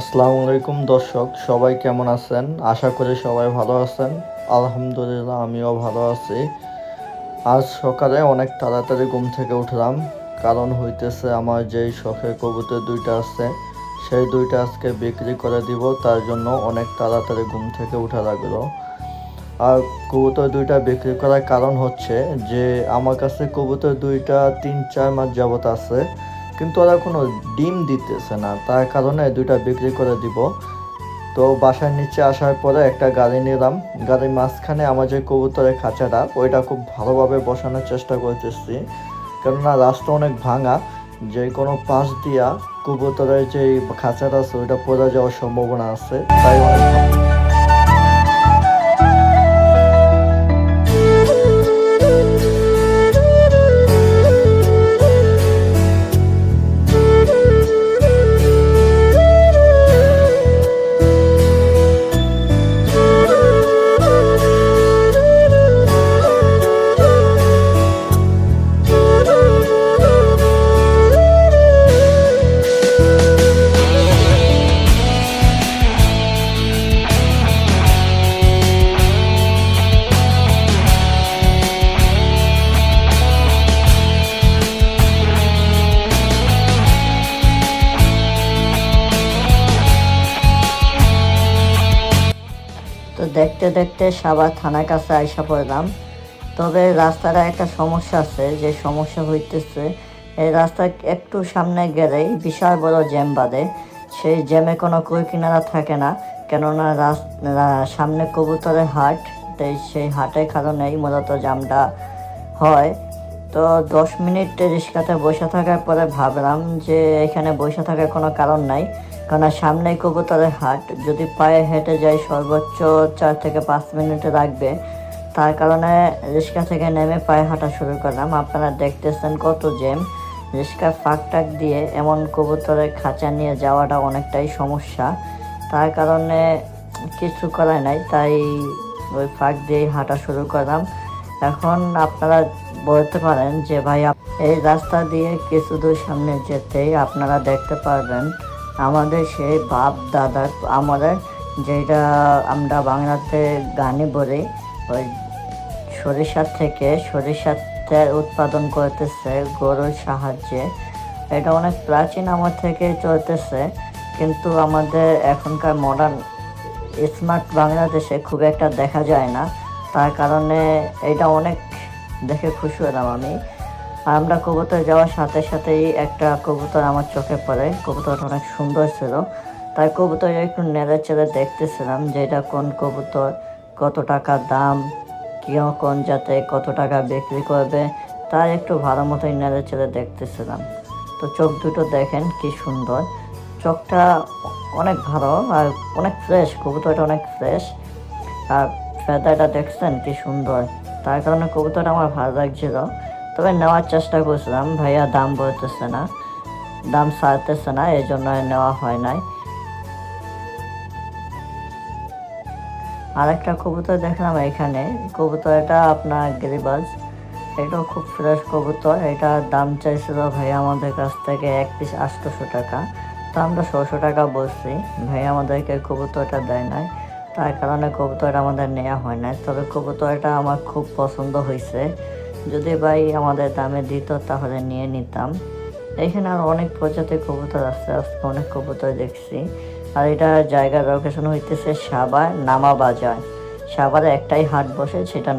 আসসালামু আলাইকুম দর্শক, সবাই কেমন আছেন? আশা করি সবাই ভালো আছেন। আলহামদুলিল্লাহ, আমিও ভালো আছি। আজ সকালে অনেক তাড়াতাড়ি ঘুম থেকে উঠলাম, কারণ হইতেছে আমার যেই শখের কবুতর দুইটা আছে সেই দুইটা আজকে বিক্রি করে দিব, তার জন্য অনেক তাড়াতাড়ি ঘুম থেকে উঠা লাগলো। আর কবুতর দুইটা বিক্রি করার কারণ হচ্ছে যে আমার কাছে কবুতর দুইটা 3-4 মাস যাবত আছে, কিন্তু ওরা কোনো ডিম দিতেছে না, তার কারণে দুইটা বিক্রি করে দিব। তো বাসার নিচে আসার পরে একটা গাড়ি নিলাম। গাড়ির মাঝখানে আমার যে কবুতরের খাঁচাটা ওইটা খুব ভালোভাবে বসানোর চেষ্টা করতেছি, কেননা রাস্তা অনেক ভাঙা, যে কোনো পাশ দিয়া কবুতরের যে খাঁচাটা আছে ওইটা পড়ে যাওয়ার সম্ভাবনা আছে, তাই তো দেখতে দেখতে সাভার থানার কাছে আইসা পড়লাম। তবে রাস্তাটা একটা সমস্যা আছে, যে সমস্যা হইতেছে এই রাস্তা একটু সামনে গেলেই বিশাল বড় জ্যাম বাঁধে। সেই জ্যামে কোনো কুল কিনারা থাকে না, কেননা সামনে কবুতরের হাট, তাই সেই হাটের কারণেই মূলত জ্যামটা হয়। তো 10 মিনিট রিক্সাতে বসে থাকার পরে ভাবলাম যে এখানে বসে থাকার কোনো কারণ নাই, কারণ সামনেই কবুতরের হাট, যদি পায়ে হেঁটে যাই সর্বোচ্চ 4 থেকে 5 মিনিট লাগবে। তার কারণে রিক্সা থেকে নেমে পায়ে হাঁটা শুরু করলাম। আপনারা দেখতেছেন কত জ্যাম, রিক্সার ফাঁক টাক দিয়ে এমন কবুতরের খাঁচা নিয়ে যাওয়াটা অনেকটাই সমস্যা। তার কারণে কিছু করার নাই, তাই ওই ফাঁক দিয়ে হাঁটা শুরু করলাম। এখন আপনারা বলতে পারেন যে ভাই, এই রাস্তা দিয়ে কিছু দূর সামনে যেতেই আপনারা দেখতে পারবেন আমাদের সেই বাপ দাদার আমাদের, যেটা আমরা বাংলাতে গানে বলি, ওই সরিষার তেল উৎপাদন করতেছে গরুর সাহায্যে। এটা অনেক প্রাচীন আমল থেকে চলতেছে, কিন্তু আমাদের এখনকার মডার্ন স্মার্ট বাংলাদেশে খুব একটা দেখা যায় না। তার কারণে এটা অনেক দেখে খুশি হলাম আমি। আর আমরা কবুতর যাওয়ার সাথে সাথেই একটা কবুতর আমার চোখে পড়ে, কবুতরটা অনেক সুন্দর ছিল। তাই কবুতর একটু নেড়ে চেড়ে দেখতেছিলাম যে এটা কোন কবুতর, কত টাকা দাম, কোন জাতে কত টাকা বিক্রি করবে, তাই একটু ভালো মতোই নেড়ে চেড়ে দেখতেছিলাম। তো চোখ দুটো দেখেন কি সুন্দর, চোখটা অনেক ভালো আর অনেক ফ্রেশ, কবুতরটা অনেক ফ্রেশ। আর ফেদারটা দেখছেন কি সুন্দর, তার কারণে কবুতরটা আমার ভালো লাগছিল। তবে নেওয়ার চেষ্টা করছিলাম, ভাইয়া দাম বলতেছে না, দাম ছাড়তেছে না, এই জন্য নেওয়া হয় নাই। আর একটা কবুতর দেখলাম এখানে, কবুতরটা আপনার গিরিবাজ, এটাও খুব ফ্রেশ কবুতর। এটার দাম চাইছিল ভাইয়া আমাদের কাছ থেকে 1 পিস 800 টাকা। তো আমরা 600 টাকা বলছি, ভাইয়া আমাদেরকে কবুতরটা দেয় নাই, তার কারণে কবুতরটা আমাদের নেওয়া হয় না। তবে কবুতরটা আমার খুব পছন্দ হয়েছে, যদি ভাই আমাদের দামে দিত তাহলে নিয়ে নিতাম। এখানে আর অনেক প্রজাতির কবুতর আছে, আজকে অনেক কবুতর দেখছি। আর এটা জায়গার লোকেশন হইতেছে সাভার নামা বাজার। সাভারে একটাই হাট বসে, সেটা